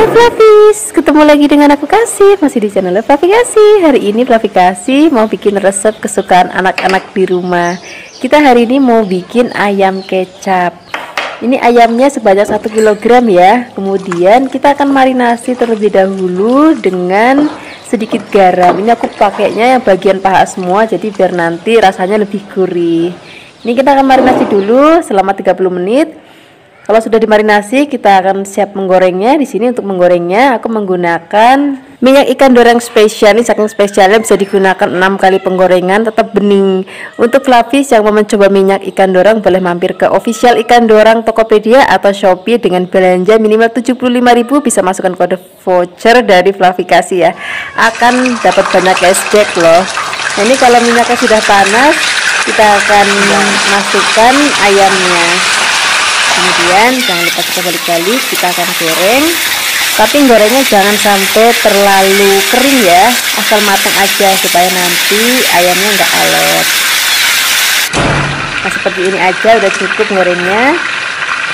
Fluffies, ketemu lagi dengan aku Kasih, masih di channel Fluffy Kasih. Hari ini Fluffy Kasih mau bikin resep kesukaan anak-anak di rumah. Kita hari ini mau bikin ayam kecap. Ini ayamnya sebanyak 1 kg ya. Kemudian kita akan marinasi terlebih dahulu dengan sedikit garam. Ini aku pakainya yang bagian paha semua, jadi biar nanti rasanya lebih gurih. Ini kita akan marinasi dulu selama 30 menit. Kalau sudah dimarinasi, kita akan siap menggorengnya. Di sini untuk menggorengnya, aku menggunakan minyak ikan doreng spesial. Ini saking spesialnya bisa digunakan 6 kali penggorengan, tetap bening. Untuk Fluffies yang mau mencoba minyak ikan doreng, boleh mampir ke official ikan doreng Tokopedia atau Shopee dengan belanja minimal 75.000, bisa masukkan kode voucher dari Fluffy Kasih ya. Akan dapat banyak cashback loh. Nah, ini kalau minyaknya sudah panas, kita akan masukkan ayamnya. Kemudian jangan lupa kita balik-balik, kita akan goreng, tapi gorengnya jangan sampai terlalu kering ya, asal matang aja supaya nanti ayamnya nggak alot. Nah, seperti ini aja udah cukup gorengnya.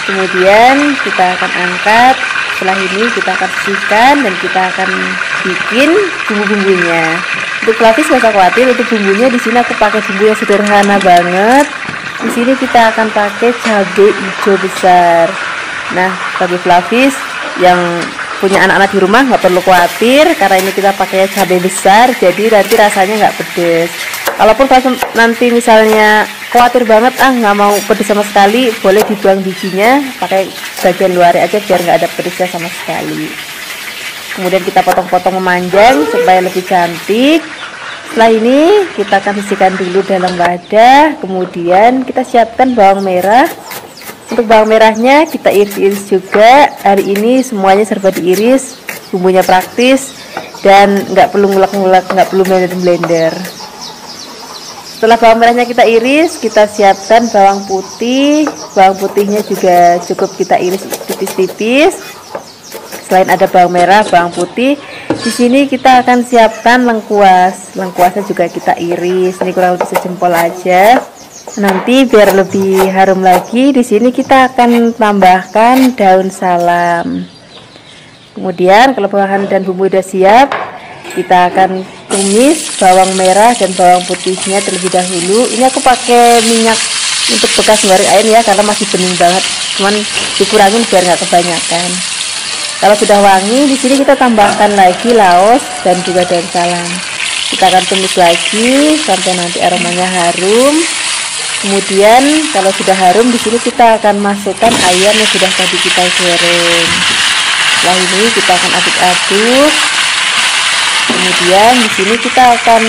Kemudian kita akan angkat. Setelah ini kita akan bersihkan dan kita akan bikin bumbu-bumbunya. Untuk Fluffies nggak usah khawatir, untuk bumbunya di sini aku pakai bumbu yang sederhana banget. Di sini kita akan pakai cabai hijau besar. Nah, bagi Fluffies yang punya anak-anak di rumah nggak perlu khawatir, karena ini kita pakai cabai besar, jadi nanti rasanya nggak pedes. Kalaupun nanti misalnya khawatir banget, nggak mau pedes sama sekali, boleh dibuang bijinya, pakai bagian luar aja biar nggak ada pedesnya sama sekali. Kemudian kita potong-potong memanjang supaya lebih cantik. Setelah ini kita akan sisihkan dulu dalam wadah. Kemudian kita siapkan bawang merah. Untuk bawang merahnya kita iris-iris juga. Hari ini semuanya serba diiris, bumbunya praktis dan nggak perlu ngulek-ngulek, nggak perlu blender. Setelah bawang merahnya kita iris, kita siapkan bawang putih. Bawang putihnya juga cukup kita iris tipis-tipis. Selain ada bawang merah, bawang putih, di sini kita akan siapkan lengkuas. Lengkuasnya juga kita iris. Ini kurang lebih sejempol aja. Nanti biar lebih harum lagi, di sini kita akan tambahkan daun salam. Kemudian kalau bahan dan bumbu sudah siap, kita akan tumis bawang merah dan bawang putihnya terlebih dahulu. Ini aku pakai minyak untuk bekas goreng ayam ya, karena masih bening banget. Cuman dikurangin biar nggak kebanyakan. Kalau sudah wangi, di sini kita tambahkan lagi laos dan juga daun salam. Kita akan tumis lagi sampai nanti aromanya harum. Kemudian kalau sudah harum, di sini kita akan masukkan ayam yang sudah tadi kita goreng. Setelah ini kita akan aduk-aduk. Kemudian di sini kita akan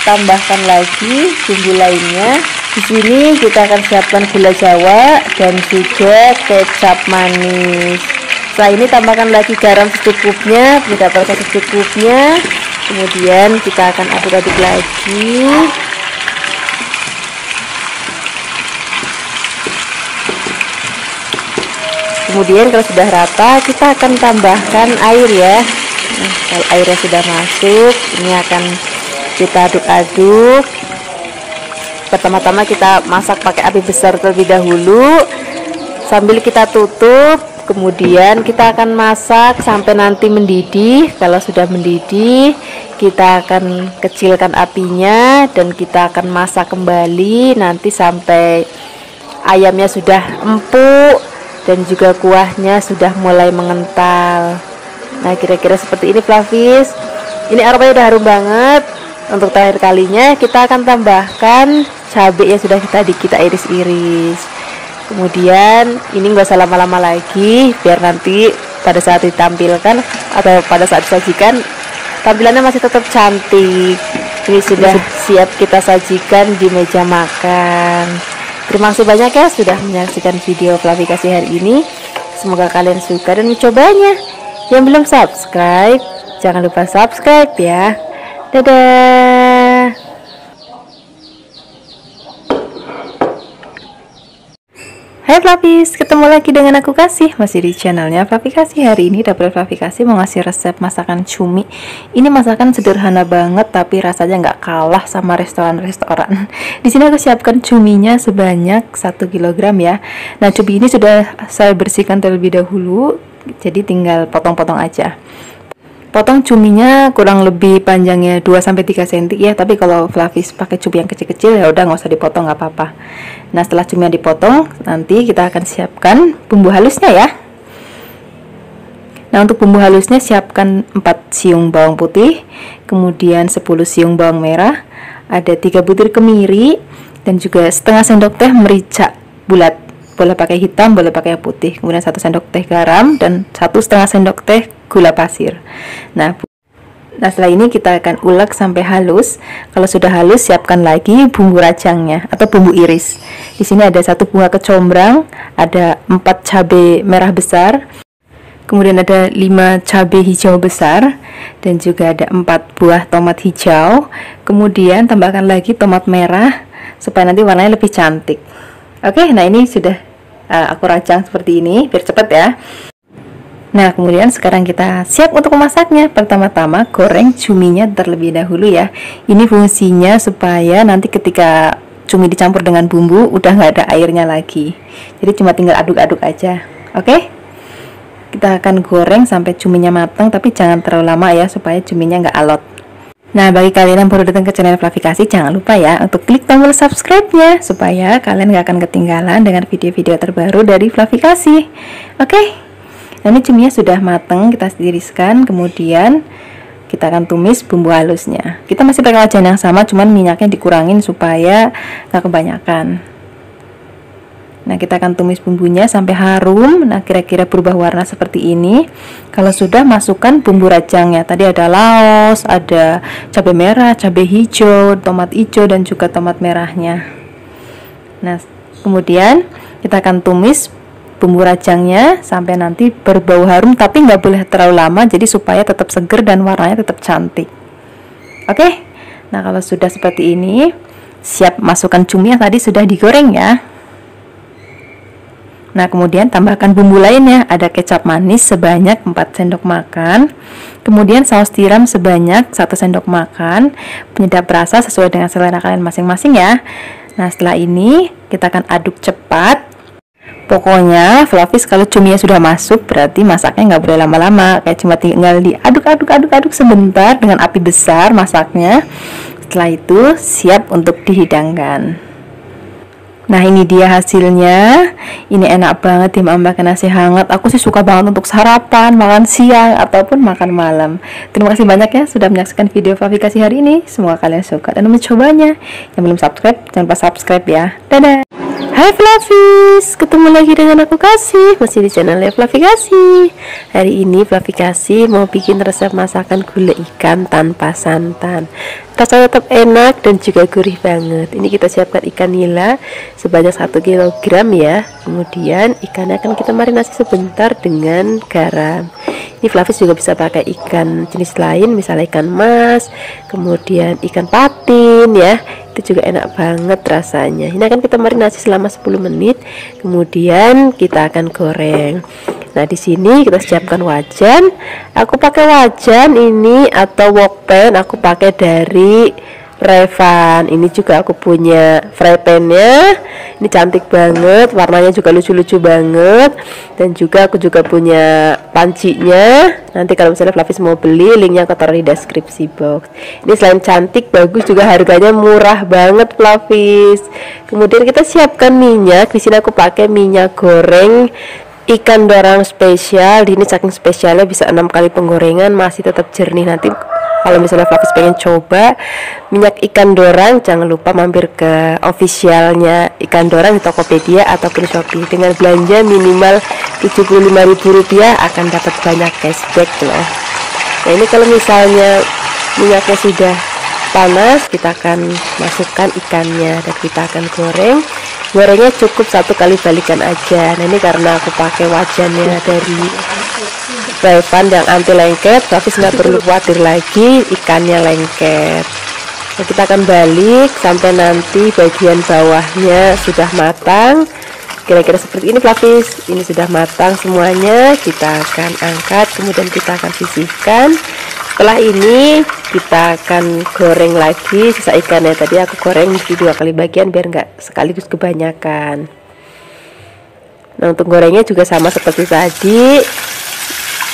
tambahkan lagi bumbu lainnya. Di sini kita akan siapkan gula Jawa dan juga kecap manis. Setelah ini tambahkan lagi garam secukupnya, tidak perlu secukupnya. Kemudian kita akan aduk-aduk lagi. Kemudian kalau sudah rata, kita akan tambahkan air ya. Nah, kalau airnya sudah masuk, ini akan kita aduk-aduk. Pertama-tama kita masak pakai api besar terlebih dahulu, sambil kita tutup. Kemudian kita akan masak sampai nanti mendidih. Kalau sudah mendidih, kita akan kecilkan apinya dan kita akan masak kembali nanti sampai ayamnya sudah empuk dan juga kuahnya sudah mulai mengental. Nah, kira-kira seperti ini Fluffies. Ini aromanya udah harum banget. Untuk terakhir kalinya kita akan tambahkan cabai yang sudah kita iris-iris. Kemudian ini nggak usah lama-lama lagi, biar nanti pada saat ditampilkan atau pada saat disajikan tampilannya masih tetap cantik. Ini sudah siap kita sajikan di meja makan. Terima kasih banyak ya sudah menyaksikan video Fluffy Kasih hari ini. Semoga kalian suka dan mencobanya. Yang belum subscribe, jangan lupa subscribe ya. Dadah. Hai Fluffies, ketemu lagi dengan aku Kasih, masih di channelnya Fluffy Kasih. Hari ini dapur Fluffy Kasih mau ngasih resep masakan cumi. Ini masakan sederhana banget tapi rasanya nggak kalah sama restoran-restoran. Di sini aku siapkan cuminya sebanyak 1 kg ya. Nah, cumi ini sudah saya bersihkan terlebih dahulu. jadi tinggal potong-potong aja. Potong cuminya kurang lebih panjangnya 2-3 cm ya, tapi kalau Flavis pakai cumi yang kecil-kecil ya udah nggak usah dipotong, nggak apa-apa. Nah, setelah cuminya dipotong, nanti kita akan siapkan bumbu halusnya ya. Nah, untuk bumbu halusnya siapkan 4 siung bawang putih, kemudian 10 siung bawang merah, ada 3 butir kemiri, dan juga setengah sendok teh merica bulat. Boleh pakai hitam, boleh pakai yang putih. Kemudian 1 sendok teh garam dan 1,5 sendok teh gula pasir. Nah, setelah ini kita akan ulek sampai halus. Kalau sudah halus, siapkan lagi bumbu rajangnya atau bumbu iris. Di sini ada 1 bunga kecombrang, ada 4 cabai merah besar, kemudian ada 5 cabai hijau besar, dan juga ada 4 buah tomat hijau. Kemudian tambahkan lagi tomat merah supaya nanti warnanya lebih cantik. Oke, nah ini sudah aku rajang seperti ini biar cepat ya. Nah, kemudian sekarang kita siap untuk memasaknya. Pertama-tama goreng cuminya terlebih dahulu ya. Ini fungsinya supaya nanti ketika cumi dicampur dengan bumbu udah nggak ada airnya lagi. Jadi cuma tinggal aduk-aduk aja. Oke? Kita akan goreng sampai cuminya matang, tapi jangan terlalu lama ya supaya cuminya nggak alot. Nah, bagi kalian yang baru datang ke channel Flavikasi, jangan lupa ya untuk klik tombol subscribe-nya supaya kalian nggak akan ketinggalan dengan video-video terbaru dari Flavikasi. Oke? Nah, ini cuminya sudah matang, kita tiriskan, kemudian kita akan tumis bumbu halusnya. Kita masih pakai wajan yang sama, cuman minyaknya dikurangin supaya nggak kebanyakan. Nah, kita akan tumis bumbunya sampai harum. Nah, kira-kira berubah warna seperti ini. Kalau sudah, masukkan bumbu rajangnya. Tadi ada laos, ada cabai merah, cabai hijau, tomat hijau, dan juga tomat merahnya. Nah, kemudian kita akan tumis bumbu rajangnya sampai nanti berbau harum, tapi nggak boleh terlalu lama, jadi supaya tetap seger dan warnanya tetap cantik. Oke, nah kalau sudah seperti ini, siap masukkan cumi yang tadi sudah digoreng ya. Nah, kemudian tambahkan bumbu lainnya. Ada kecap manis sebanyak 4 sendok makan, kemudian saus tiram sebanyak 1 sendok makan, penyedap rasa sesuai dengan selera kalian masing-masing ya. Nah, setelah ini kita akan aduk cepat. Pokoknya Flavis kalau cuminya sudah masuk berarti masaknya nggak boleh lama-lama, kayak cuma tinggal diaduk-aduk sebentar dengan api besar masaknya. Setelah itu siap untuk dihidangkan. Nah, ini dia hasilnya. Ini enak banget dimakan nasi hangat. Aku sih suka banget untuk sarapan, makan siang, ataupun makan malam. Terima kasih banyak ya sudah menyaksikan video Flavikasi hari ini. Semoga kalian suka dan mencobanya. Yang belum subscribe, jangan lupa subscribe ya. Dadah. Hai Flavis, ketemu lagi dengan aku Kasih, masih di channelnya Flavikasi. Hari ini Flavikasi mau bikin resep masakan gulai ikan tanpa santan. Rasanya tetap enak dan juga gurih banget. Ini kita siapkan ikan nila sebanyak 1 kg ya. Kemudian ikannya akan kita marinasi sebentar dengan garam. Ini Flavis juga bisa pakai ikan jenis lain, misalnya ikan mas, kemudian ikan patin ya. Itu juga enak banget rasanya. Ini akan kita marinasi selama 10 menit. Kemudian kita akan goreng. Nah, di sini kita siapkan wajan. Aku pakai wajan ini atau wok pan, aku pakai dari Revan. Ini juga aku punya fry pan-nya. Ini cantik banget, warnanya juga lucu-lucu banget. Dan juga aku juga punya pancinya. Nanti kalau misalnya Flavis mau beli, linknya aku taruh di deskripsi box. Ini selain cantik, bagus, juga harganya murah banget Flavis. Kemudian kita siapkan minyak. Di sini aku pakai minyak goreng ikan dorang spesial. Ini saking spesialnya bisa 6 kali penggorengan masih tetap jernih. Nanti kalau misalnya Flavis pengen coba minyak ikan dorang, jangan lupa mampir ke officialnya ikan dorang di Tokopedia ataupun Shopee. Dengan belanja minimal Rp75.000 akan dapat banyak cashback loh. Nah, ini kalau misalnya minyaknya sudah panas, kita akan masukkan ikannya dan kita akan goreng. Gorengnya cukup 1 kali balikan aja. Nah, ini karena aku pakai wajannya dari Revan yang anti lengket, tapi nggak perlu khawatir lagi ikannya lengket. Nah, kita akan balik sampai nanti bagian bawahnya sudah matang. Kira-kira seperti ini Flavis. Ini sudah matang semuanya. Kita akan angkat, kemudian kita akan sisihkan. Setelah ini kita akan goreng lagi sisa ikannya. Tadi aku goreng di 2 kali bagian biar nggak sekaligus kebanyakan. Nah, untuk gorengnya juga sama seperti tadi.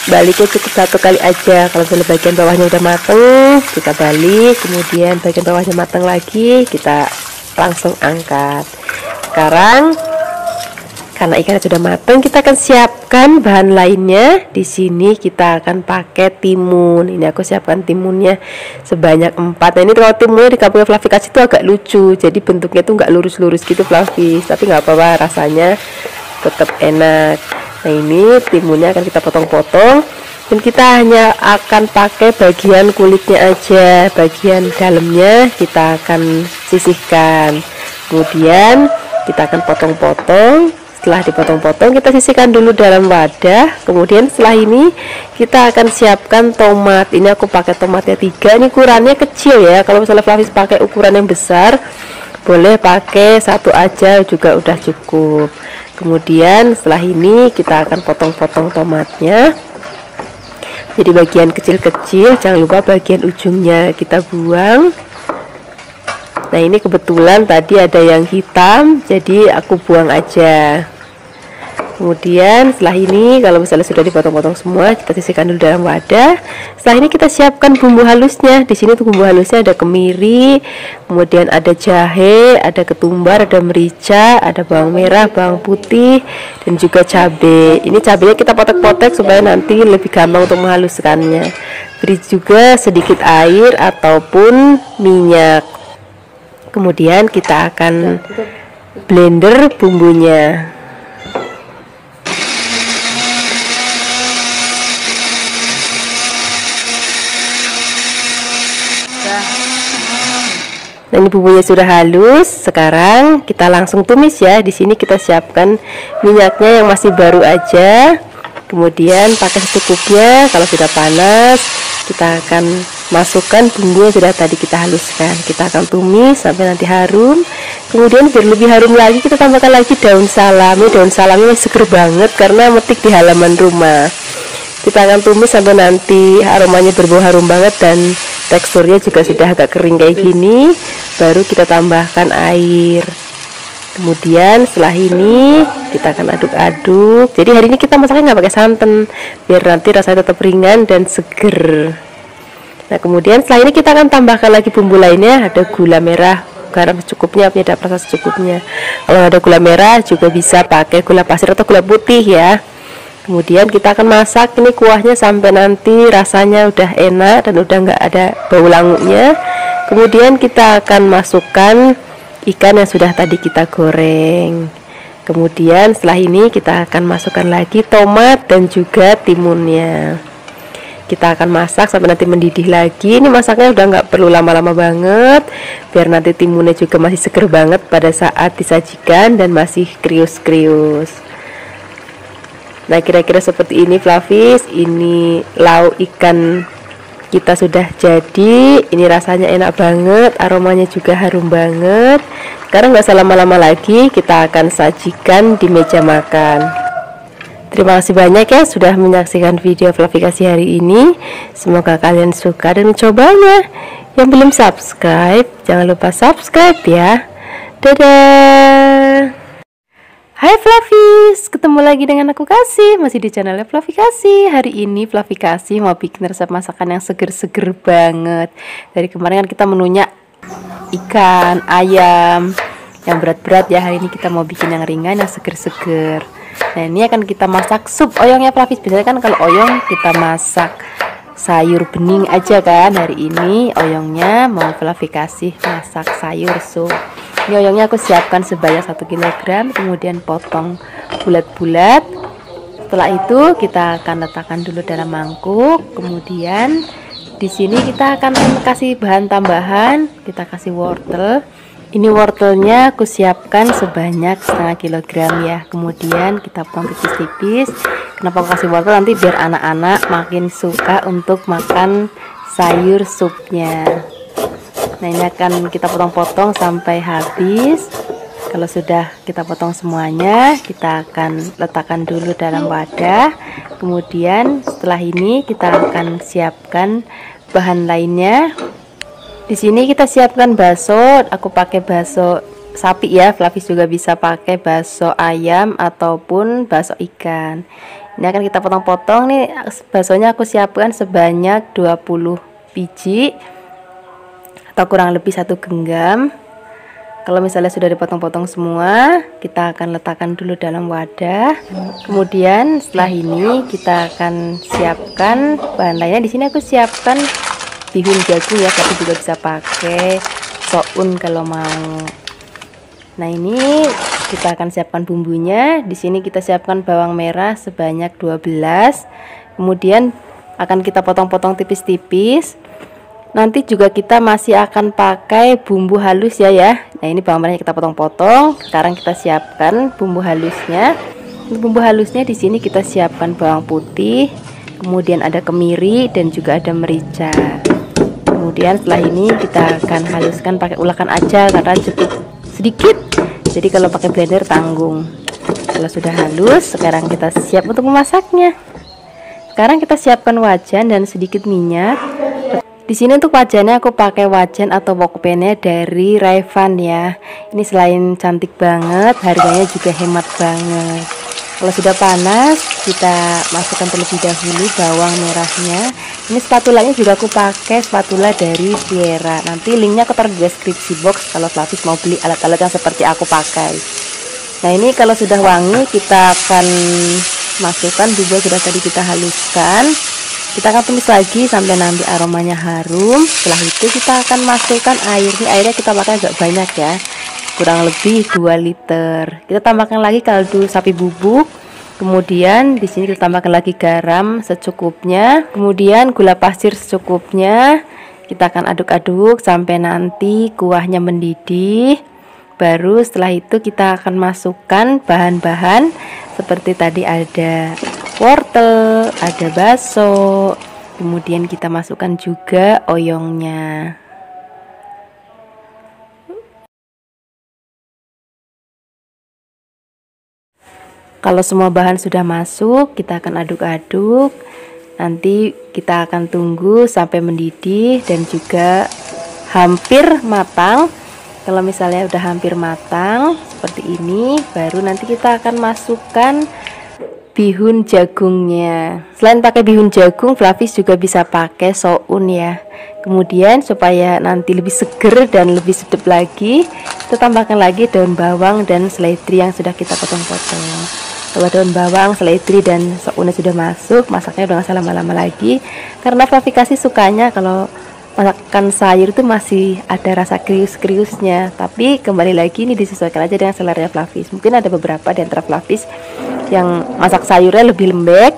baliknya cukup satu kali aja. Kalau misalnya bagian bawahnya udah mateng, kita balik, kemudian bagian bawahnya mateng lagi, kita langsung angkat. Sekarang karena ikannya sudah matang, kita akan siapkan bahan lainnya. Di sini kita akan pakai timun. Ini aku siapkan timunnya sebanyak 4. Nah, ini kalau timunnya di kampung Fluffy kasih itu agak lucu. Jadi bentuknya tuh nggak lurus-lurus gitu Fluffy, tapi nggak apa-apa, rasanya tetap enak. Nah, ini timunnya akan kita potong-potong dan kita hanya akan pakai bagian kulitnya aja. Bagian dalamnya kita akan sisihkan. Kemudian kita akan potong-potong. Setelah dipotong-potong, kita sisihkan dulu dalam wadah. Kemudian setelah ini kita akan siapkan tomat. Ini aku pakai tomatnya 3. Ini ukurannya kecil ya. Kalau misalnya Fluffy pakai ukuran yang besar, boleh pakai 1 aja juga udah cukup. Kemudian setelah ini kita akan potong-potong tomatnya jadi bagian kecil-kecil. Jangan lupa bagian ujungnya kita buang. Nah, ini kebetulan tadi ada yang hitam, jadi aku buang aja. Kemudian setelah ini kalau misalnya sudah dipotong-potong semua, kita sisihkan dulu dalam wadah. Setelah ini kita siapkan bumbu halusnya. Di sini tuh bumbu halusnya ada kemiri, kemudian ada jahe, ada ketumbar, ada merica, ada bawang merah, bawang putih, dan juga cabai. Ini cabenya kita potek-potek supaya nanti lebih gampang untuk menghaluskannya. Beri juga sedikit air ataupun minyak. Kemudian kita akan blender bumbunya. Nah, ini bumbunya sudah halus. Sekarang kita langsung tumis ya. Di sini kita siapkan minyaknya yang masih baru aja. Kemudian pakai secukupnya. Kalau sudah panas, kita akan masukkan bumbu yang sudah tadi kita haluskan. Kita akan tumis sampai nanti harum. Kemudian biar lebih harum lagi, kita tambahkan lagi daun salam. Ini daun salamnya masih seger banget karena metik di halaman rumah. Kita akan tumis sampai nanti aromanya berbau harum banget dan teksturnya juga sudah agak kering kayak gini. Baru kita tambahkan air. Kemudian setelah ini kita akan aduk-aduk. Jadi hari ini kita masaknya nggak pakai santan, biar nanti rasanya tetap ringan dan seger. Nah, kemudian setelah ini kita akan tambahkan lagi bumbu lainnya. Ada gula merah, garam secukupnya, penyedap rasa secukupnya. Kalau ada gula merah juga bisa pakai gula pasir atau gula putih ya. Kemudian kita akan masak ini kuahnya sampai nanti rasanya udah enak dan udah nggak ada bau langunya. Kemudian kita akan masukkan ikan yang sudah tadi kita goreng. Kemudian setelah ini kita akan masukkan lagi tomat dan juga timunnya. Kita akan masak sampai nanti mendidih lagi. Ini masaknya udah nggak perlu lama-lama banget, biar nanti timunnya juga masih seger banget pada saat disajikan dan masih krius-krius. Nah, kira-kira seperti ini Fluffy. Ini lauk ikan kita sudah jadi. Ini rasanya enak banget, aromanya juga harum banget. Sekarang nggak usah lama-lama lagi, kita akan sajikan di meja makan. Terima kasih banyak ya sudah menyaksikan video Fluffy kasih hari ini. Semoga kalian suka dan mencobanya. Yang belum subscribe, jangan lupa subscribe ya. Dadah. Hai Fluffies, ketemu lagi dengan aku Kasih, masih di channelnya Fluffy Kasih. Hari ini Fluffy Kasih mau bikin resep masakan yang seger-seger banget. Dari kemarin kan kita menunya ikan, ayam, yang berat-berat ya. Hari ini kita mau bikin yang ringan, yang seger-seger. Nah, ini akan kita masak sup oyongnya Fluffy. Biasanya kan kalau oyong kita masak sayur bening aja kan. Hari ini oyongnya mau Fluffy Kasih masak sayur sup. Ini oyongnya aku siapkan sebanyak 1 kg, kemudian potong bulat-bulat. Setelah itu kita akan letakkan dulu dalam mangkuk. Kemudian di sini kita akan kasih bahan tambahan. Kita kasih wortel. Ini wortelnya aku siapkan sebanyak 0,5 kg ya. Kemudian kita potong tipis-tipis. Kenapa aku kasih wortel? Nanti biar anak-anak makin suka untuk makan sayur supnya. Nah, ini akan kita potong-potong sampai habis. Kalau sudah kita potong semuanya, kita akan letakkan dulu dalam wadah. Kemudian setelah ini kita akan siapkan bahan lainnya. Di sini kita siapkan bakso. Aku pakai bakso sapi ya, Flavis juga bisa pakai bakso ayam ataupun bakso ikan. Ini akan kita potong-potong nih. Baksonya aku siapkan sebanyak 20 biji atau kurang lebih 1 genggam. Kalau misalnya sudah dipotong-potong semua, kita akan letakkan dulu dalam wadah. Kemudian setelah ini kita akan siapkan bahan lainnya. Di sini aku siapkan bihun jagung ya, tapi juga bisa pakai soun kalau mau. Nah, ini kita akan siapkan bumbunya. Di sini kita siapkan bawang merah sebanyak 12. Kemudian akan kita potong-potong tipis-tipis. Nanti juga kita masih akan pakai bumbu halus ya. Nah, ini bawang merahnya kita potong-potong. Sekarang kita siapkan bumbu halusnya. Untuk bumbu halusnya di sini kita siapkan bawang putih, kemudian ada kemiri dan juga ada merica. Kemudian setelah ini kita akan haluskan pakai ulakan aja karena cukup sedikit. Jadi kalau pakai blender tanggung. Kalau sudah halus, sekarang kita siap untuk memasaknya. Sekarang kita siapkan wajan dan sedikit minyak. Di sini untuk wajannya aku pakai wajan atau wokpennya dari Rayvan ya. Ini selain cantik banget, harganya juga hemat banget. Kalau sudah panas, kita masukkan terlebih dahulu bawang merahnya. Ini spatulanya juga aku pakai spatula dari Sierra. Nanti linknya aku taruh di deskripsi box kalau Flavis mau beli alat-alat yang seperti aku pakai. Nah, ini kalau sudah wangi, kita akan masukkan bumbu yang sudah tadi kita haluskan. Kita akan tumis lagi sampai nanti aromanya harum. Setelah itu kita akan masukkan air. Ini airnya kita pakai agak banyak ya, kurang lebih 2 liter. Kita tambahkan lagi kaldu sapi bubuk. Kemudian di sini kita tambahkan lagi garam secukupnya. Kemudian gula pasir secukupnya. Kita akan aduk-aduk sampai nanti kuahnya mendidih. Baru setelah itu kita akan masukkan bahan-bahan seperti tadi ada wortel, ada bakso, kemudian kita masukkan juga oyongnya. Kalau semua bahan sudah masuk, kita akan aduk-aduk. Nanti kita akan tunggu sampai mendidih dan juga hampir matang. Kalau misalnya udah hampir matang seperti ini, baru nanti kita akan masukkan bihun jagungnya. Selain pakai bihun jagung, Flavis juga bisa pakai soun ya. Kemudian supaya nanti lebih seger dan lebih sedap lagi, kita tambahkan lagi daun bawang dan seledri yang sudah kita potong-potong. Kalau daun bawang, seledri dan sounnya sudah masuk, masaknya udah gak usah lama-lama lagi. Karena Flavis kasih sukanya kalau masakan sayur itu masih ada rasa krius-kriusnya. Tapi kembali lagi ini disesuaikan aja dengan selera Flavis. Mungkin ada beberapa di antara Flavis yang masak sayurnya lebih lembek,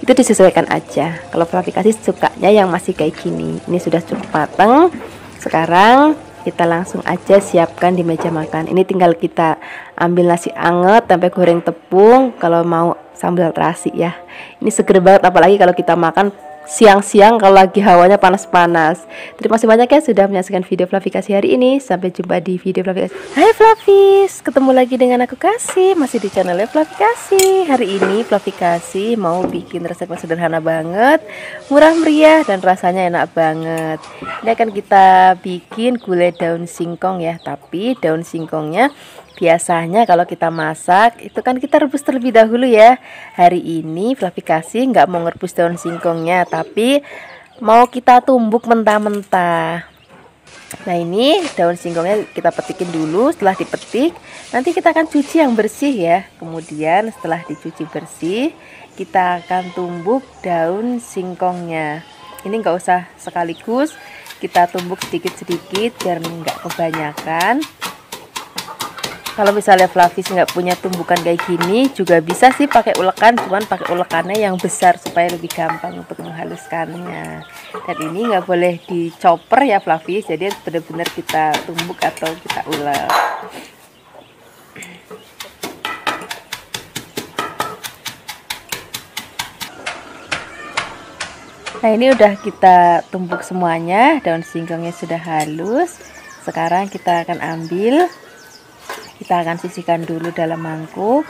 itu disesuaikan aja. Kalau Flavis kasih sukanya yang masih kayak gini. Ini sudah cukup matang. Sekarang kita langsung aja siapkan di meja makan. Ini tinggal kita ambil nasi anget sampai goreng tepung. Kalau mau sambal terasi ya. Ini seger banget, apalagi kalau kita makan siang-siang kalau lagi hawanya panas-panas. Terima kasih banyak ya sudah menyaksikan video Flavis Kasih hari ini. Sampai jumpa di video Flavis Kasih. Hai Flavis, ketemu lagi dengan aku Kasih, masih di channelnya Flavis Kasih. Hari ini Flavis Kasih mau bikin resep yang sederhana banget, murah meriah dan rasanya enak banget. Ini akan kita bikin gulai daun singkong ya. Tapi daun singkongnya biasanya kalau kita masak itu kan kita rebus terlebih dahulu ya. Hari ini Flavis Kasih nggak mau ngerebus daun singkongnya, tapi mau kita tumbuk mentah-mentah. Nah, ini daun singkongnya kita petikin dulu. Setelah dipetik, nanti kita akan cuci yang bersih ya. Kemudian setelah dicuci bersih, kita akan tumbuk daun singkongnya. Ini nggak usah sekaligus, kita tumbuk sedikit-sedikit biar nggak kebanyakan. Kalau misalnya Flavis nggak punya tumbukan kayak gini, juga bisa sih pakai ulekan, cuman pakai ulekannya yang besar supaya lebih gampang untuk menghaluskannya. Dan ini nggak boleh dicoper ya Flavis, jadi benar-benar kita tumbuk atau kita ulek. Nah, ini udah kita tumbuk semuanya, daun singkongnya sudah halus. Sekarang kita akan ambil. Kita akan sisihkan dulu dalam mangkuk.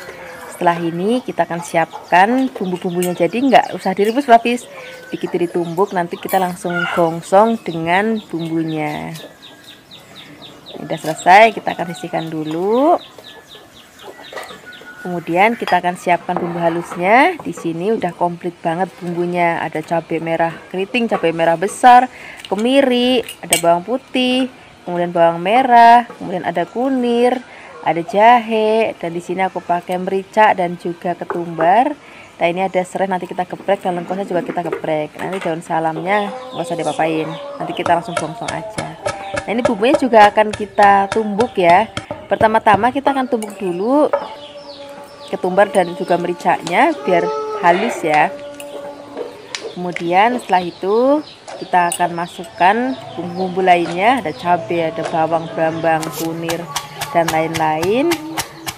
Setelah ini kita akan siapkan bumbu-bumbunya. Jadi nggak usah direbus Flavis, begitu ditumbuk nanti kita langsung gongsong dengan bumbunya. Udah selesai, kita akan sisihkan dulu. Kemudian kita akan siapkan bumbu halusnya. Di sini udah komplit banget bumbunya. Ada cabai merah keriting, cabai merah besar, kemiri, ada bawang putih, kemudian bawang merah, kemudian ada kunir, ada jahe, dan di sini aku pakai merica dan juga ketumbar. Nah ini ada serai, nanti kita geprek, dan lengkuasnya juga kita geprek. Nanti daun salamnya nggak usah diapa-apain, nanti kita langsung bongsong aja. Nah ini bumbunya juga akan kita tumbuk ya. Pertama-tama kita akan tumbuk dulu ketumbar dan juga mericanya biar halus ya. Kemudian setelah itu kita akan masukkan bumbu-bumbu lainnya, ada cabai, ada bawang brambang, kunir, dan lain-lain.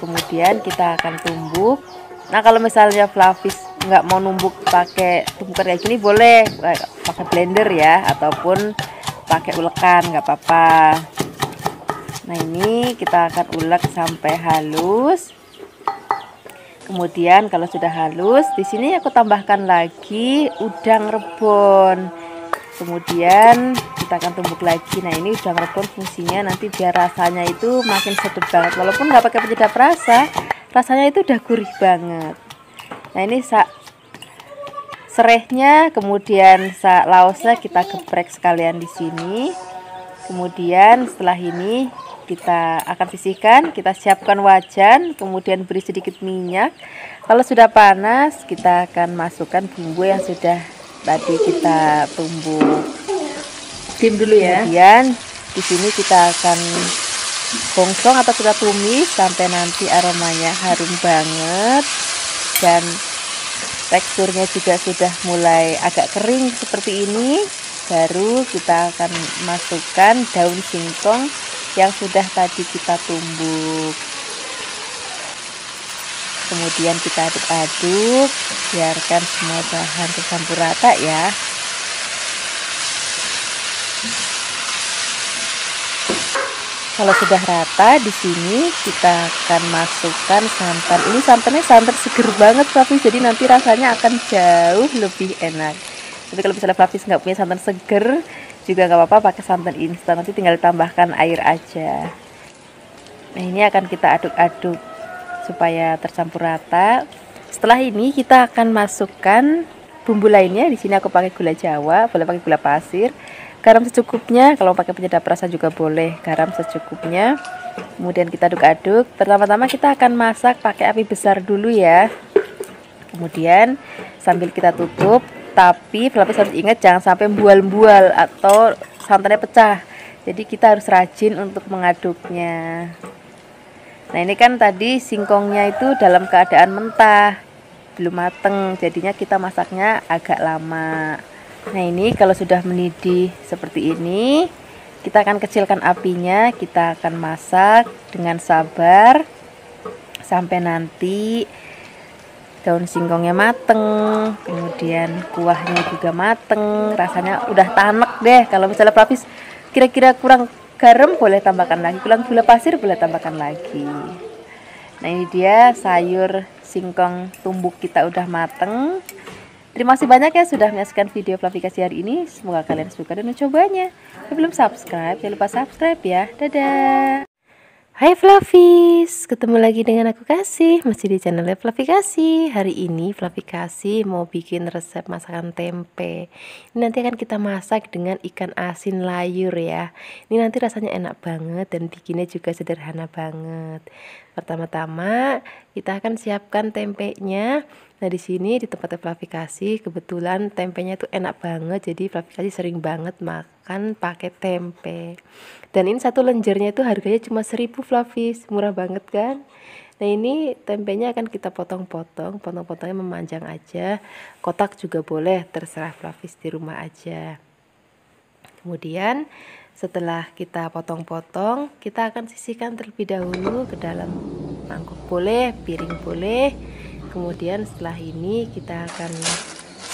Kemudian kita akan tumbuk. Nah kalau misalnya Flavis nggak mau numbuk pakai tumbukan kayak gini, boleh pakai blender ya, ataupun pakai ulekan, nggak apa-apa. Nah ini kita akan ulek sampai halus. Kemudian kalau sudah halus, di sini aku tambahkan lagi udang rebon. Kemudian kita akan tumbuk lagi. Nah ini udang rebon fungsinya nanti biar rasanya itu makin sedap banget. Walaupun nggak pakai penyedap rasa, rasanya itu udah gurih banget. Nah ini serehnya, kemudian laosnya kita geprek sekalian di sini. Kemudian setelah ini kita akan sisihkan, kita siapkan wajan, kemudian beri sedikit minyak. Kalau sudah panas, kita akan masukkan bumbu yang sudah tadi kita tumbuk. Dim dulu ya. Kemudian di sini kita akan bongsong atau kita tumis sampai nanti aromanya harum banget dan teksturnya juga sudah mulai agak kering seperti ini. Baru kita akan masukkan daun singkong yang sudah tadi kita tumbuk. Kemudian kita aduk-aduk, biarkan semua bahan tercampur rata ya. Kalau sudah rata, di sini kita akan masukkan santan. Ini santannya santan seger banget, Flavis. Jadi nanti rasanya akan jauh lebih enak. Tapi kalau misalnya Flavis nggak punya santan seger, juga nggak apa-apa pakai santan instan. Nanti tinggal tambahkan air aja. Nah ini akan kita aduk-aduk supaya tercampur rata. Setelah ini kita akan masukkan bumbu lainnya. Di sini aku pakai gula Jawa, boleh pakai gula pasir. Garam secukupnya, kalau pakai penyedap rasa juga boleh, garam secukupnya. Kemudian kita aduk-aduk. Pertama-tama kita akan masak pakai api besar dulu ya. Kemudian sambil kita tutup, tapi Flavis harus ingat jangan sampai bual-bual atau santannya pecah. Jadi kita harus rajin untuk mengaduknya. Nah ini kan tadi singkongnya itu dalam keadaan mentah, belum mateng, jadinya kita masaknya agak lama. Nah ini kalau sudah mendidih seperti ini, kita akan kecilkan apinya, kita akan masak dengan sabar sampai nanti daun singkongnya mateng, kemudian kuahnya juga mateng, rasanya udah tanek deh. Kalau misalnya Flavis kira-kira kurang garam, boleh tambahkan lagi, kurang gula pasir boleh tambahkan lagi. Nah ini dia sayur singkong tumbuk kita udah mateng. Terima kasih banyak ya sudah menyaksikan video Flavikasi hari ini. Semoga kalian suka dan mencobanya. Kalau belum subscribe, jangan lupa subscribe ya. Dadah. Hai Flavis, ketemu lagi dengan aku Kasih, masih di channel Flavikasi. Hari ini Flavikasi mau bikin resep masakan tempe. Ini nanti akan kita masak dengan ikan asin layur ya. Ini nanti rasanya enak banget dan bikinnya juga sederhana banget. Pertama-tama kita akan siapkan tempenya. Nah di sini di tempatnya Flavikasi kebetulan tempenya tuh enak banget, jadi Flavikasi sering banget makan pakai tempe. Dan ini satu lenjernya itu harganya cuma 1000 Flavis, murah banget kan. Nah ini tempenya akan kita potong-potong, potong-potongnya memanjang aja, kotak juga boleh, terserah Flavis di rumah aja. Kemudian setelah kita potong-potong, kita akan sisihkan terlebih dahulu ke dalam mangkok boleh, piring boleh. Kemudian setelah ini kita akan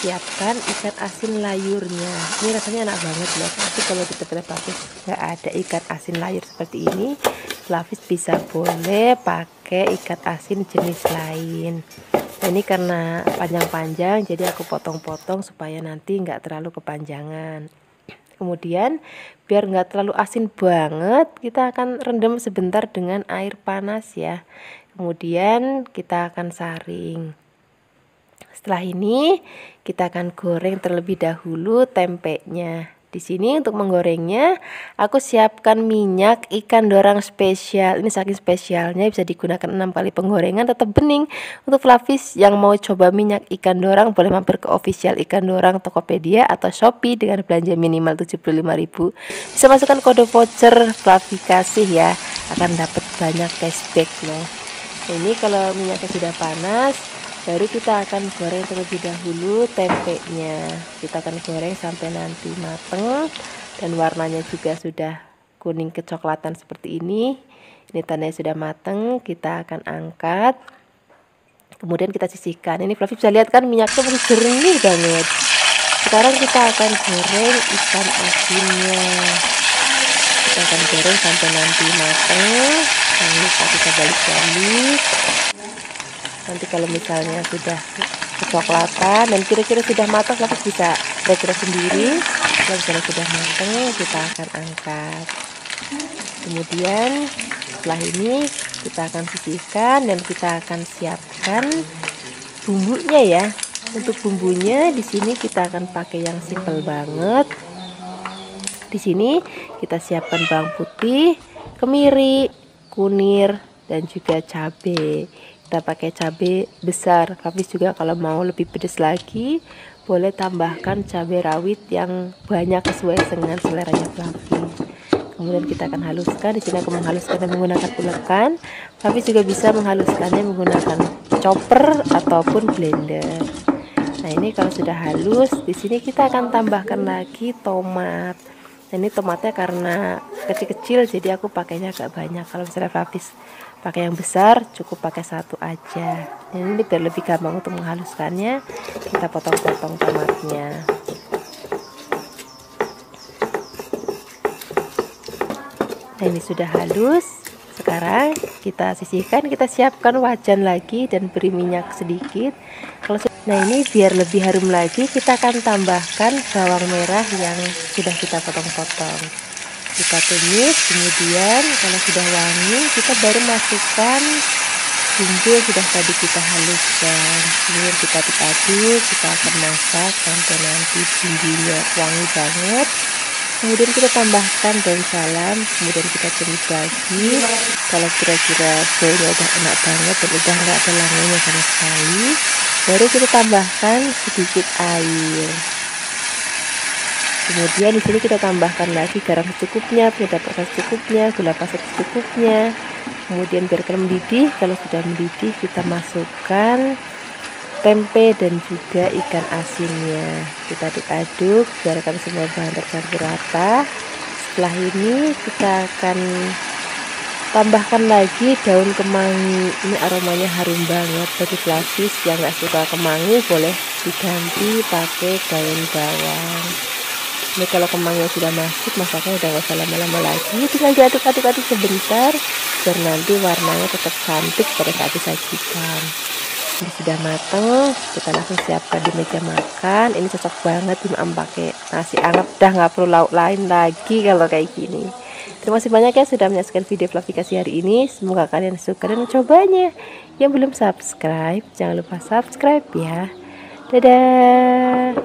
siapkan ikan asin layurnya. Ini rasanya enak banget loh. Tapi kalau di tempat Flavis nggak ada ikan asin layur seperti ini, Flavis bisa boleh pakai ikan asin jenis lain. Nah, ini karena panjang-panjang, jadi aku potong-potong supaya nanti nggak terlalu kepanjangan. Kemudian biar nggak terlalu asin banget, kita akan rendam sebentar dengan air panas ya. Kemudian kita akan saring. Setelah ini kita akan goreng terlebih dahulu tempenya. Di sini untuk menggorengnya aku siapkan minyak ikan dorang spesial. Ini saking spesialnya bisa digunakan 6 kali penggorengan tetap bening. Untuk Flavis yang mau coba minyak ikan dorang boleh mampir ke official ikan dorang Tokopedia atau Shopee dengan belanja minimal 75.000. Bisa masukkan kode voucher Flavikasih ya, akan dapat banyak cashback loh. Ini kalau minyaknya sudah panas, baru kita akan goreng terlebih dahulu tempenya. Kita akan goreng sampai nanti mateng dan warnanya juga sudah kuning kecoklatan seperti ini. Ini tandanya sudah mateng. Kita akan angkat, kemudian kita sisihkan. Ini Fluffy bisa lihat kan minyaknya masih jernih banget. Sekarang kita akan goreng ikan asinnya. Kita akan goreng sampai nanti mateng. Jangan lupa kita balik-balik. Nanti kalau misalnya sudah kecoklatan dan kira-kira sudah matang, Flavis bisa kira-kira sendiri. Kalau misalnya sudah matang, kita akan angkat. Kemudian setelah ini kita akan sisihkan dan kita akan siapkan bumbunya ya. Untuk bumbunya di sini kita akan pakai yang simple banget. Di sini kita siapkan bawang putih, kemiri, kunir, dan juga cabai. Kita pakai cabai besar. Flavis juga kalau mau lebih pedas lagi boleh tambahkan cabai rawit yang banyak sesuai dengan seleranya Flavis. Kemudian kita akan haluskan. Di sini aku menghaluskannya menggunakan ulekan. Flavis juga bisa menghaluskannya menggunakan chopper ataupun blender. Nah ini kalau sudah halus, di sini kita akan tambahkan lagi tomat. Nah, ini tomatnya karena kecil-kecil jadi aku pakainya agak banyak. Kalau misalnya Flavis pakai yang besar cukup pakai satu aja. Ini biar lebih gampang untuk menghaluskannya, kita potong-potong tomatnya. Nah ini sudah halus. Sekarang kita sisihkan, kita siapkan wajan lagi dan beri minyak sedikit. Nah ini biar lebih harum lagi kita akan tambahkan bawang merah yang sudah kita potong-potong. Kita tumis, kemudian kalau sudah wangi kita baru masukkan bumbu yang sudah tadi kita haluskan. Kemudian kita aduk, kita akan masak sampai nanti bumbunya wangi banget. Kemudian kita tambahkan daun salam, kemudian kita tumis lagi. Kalau kira-kira baunya udah enak banget dan udah nggak ada langunya sama sekali, baru kita tambahkan sedikit air. Kemudian di sini kita tambahkan lagi garam secukupnya, penyedap rasa secukupnya, gula pasir secukupnya. Kemudian biarkan mendidih. Kalau sudah mendidih kita masukkan tempe dan juga ikan asinnya. Kita aduk-aduk, biarkan semua bahan tercampur rata. Setelah ini kita akan tambahkan lagi daun kemangi. Ini aromanya harum banget. Bagi Flavis yang nggak suka kemangi boleh diganti pakai daun bawang. Ini kalau kemangi sudah masuk, masaknya udah nggak usah lama-lama lagi. Tinggal diaduk-aduk sebentar biar nanti warnanya tetap cantik pada saat disajikan. Ini sudah matang, kita langsung siapkan di meja makan. Ini cocok banget pakai nasi anget, udah nggak perlu lauk lain lagi kalau kayak gini. Terima kasih banyak ya sudah menyaksikan video Flavikasih hari ini. Semoga kalian suka dan mencobanya. Yang belum subscribe, jangan lupa subscribe ya. Dadah.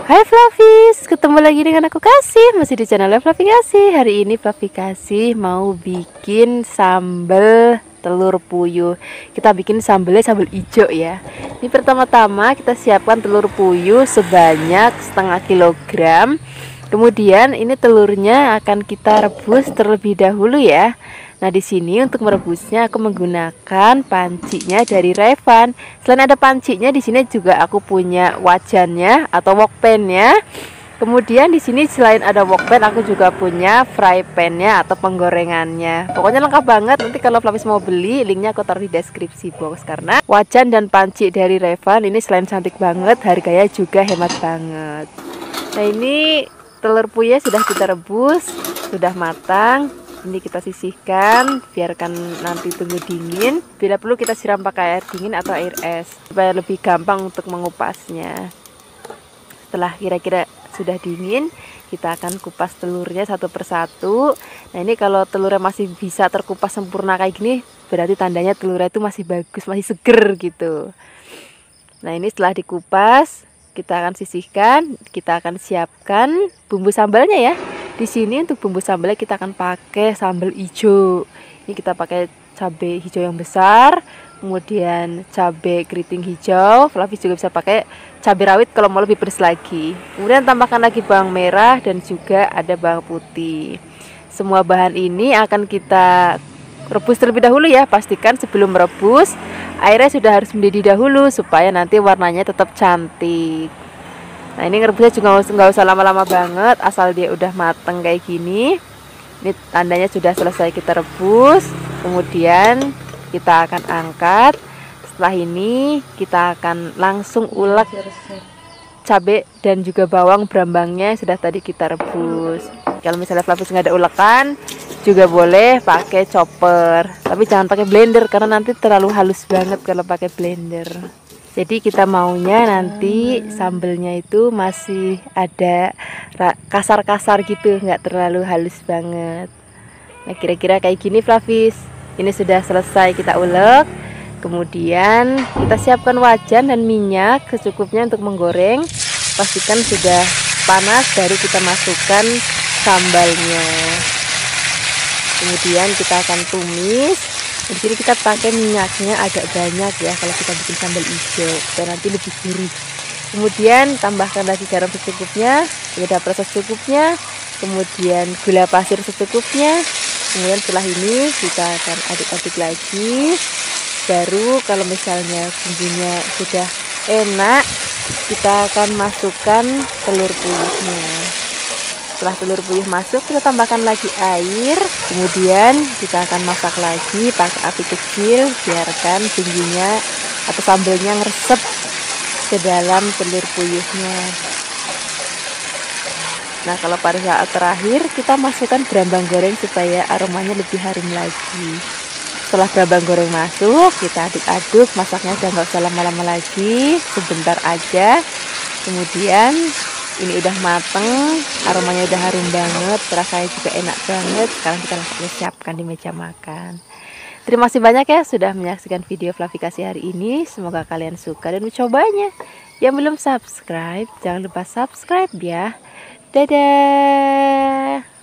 Hai Flavis, ketemu lagi dengan aku Kasih, masih di channel Flavikasih. Hari ini Flavikasih mau bikin sambal telur puyuh. Kita bikin sambelnya sambal hijau ya. Ini pertama-tama kita siapkan telur puyuh sebanyak setengah kilogram. Kemudian ini telurnya akan kita rebus terlebih dahulu ya. Nah di sini untuk merebusnya aku menggunakan pancinya dari Revan. Selain ada pancinya, di sini juga aku punya wajannya atau wokpannya. Kemudian di sini selain ada wokpan, aku juga punya fry pan-nya atau penggorengannya. Pokoknya lengkap banget. Nanti kalau Flavis mau beli, linknya aku taruh di deskripsi box. Karena wajan dan panci dari Revan ini selain cantik banget, harganya juga hemat banget. Nah ini telur puyuh sudah kita rebus, sudah matang. Ini kita sisihkan, biarkan nanti tunggu dingin. Bila perlu kita siram pakai air dingin atau air es supaya lebih gampang untuk mengupasnya. Setelah kira-kira sudah dingin, kita akan kupas telurnya satu persatu. Nah ini kalau telurnya masih bisa terkupas sempurna kayak gini, berarti tandanya telurnya itu masih bagus, masih seger gitu. Nah ini setelah dikupas, kita akan sisihkan, kita akan siapkan bumbu sambalnya ya. Di sini untuk bumbu sambalnya kita akan pakai sambal hijau. Ini kita pakai cabai hijau yang besar, kemudian cabai keriting hijau. Flavis juga bisa pakai cabai rawit kalau mau lebih pedas lagi. Kemudian tambahkan lagi bawang merah dan juga ada bawang putih. Semua bahan ini akan kita rebus terlebih dahulu ya. Pastikan sebelum merebus airnya sudah harus mendidih dahulu supaya nanti warnanya tetap cantik. Nah ini ngerebusnya juga nggak usah lama-lama banget, asal dia udah mateng kayak gini. Ini tandanya sudah selesai kita rebus. Kemudian kita akan angkat. Setelah ini kita akan langsung ulek cabai dan juga bawang berambangnya yang sudah tadi kita rebus. Kalau misalnya Flavis nggak ada ulekan juga boleh pakai chopper, tapi jangan pakai blender karena nanti terlalu halus banget kalau pakai blender. Jadi kita maunya nanti sambelnya itu masih ada kasar-kasar gitu, nggak terlalu halus banget. Nah kira-kira kayak gini Flavis. Ini sudah selesai kita ulek. Kemudian kita siapkan wajan dan minyak secukupnya untuk menggoreng. Pastikan sudah panas baru kita masukkan sambalnya. Kemudian kita akan tumis. Di sini kita pakai minyaknya agak banyak ya kalau kita bikin sambal hijau, dan nanti lebih gurih. Kemudian tambahkan lagi garam secukupnya, penyedap rasa secukupnya, kemudian gula pasir secukupnya. Kemudian setelah ini kita akan aduk-aduk lagi. Baru kalau misalnya bumbunya sudah enak, kita akan masukkan telur puyuhnya. Setelah telur puyuh masuk, kita tambahkan lagi air. Kemudian kita akan masak lagi pakai api kecil, biarkan bumbunya atau sambalnya ngeresep ke dalam telur puyuhnya. Nah kalau pada saat terakhir kita masukkan berambang goreng supaya aromanya lebih harum lagi. Setelah berambang goreng masuk, kita aduk-aduk. Masaknya udah nggak usah lama-lama lagi, sebentar aja. Kemudian ini udah mateng, aromanya udah harum banget, rasanya juga enak banget. Sekarang kita langsung siapkan di meja makan. Terima kasih banyak ya sudah menyaksikan video Flavikasi hari ini. Semoga kalian suka dan mencobanya. Yang belum subscribe, jangan lupa subscribe ya. Dadah.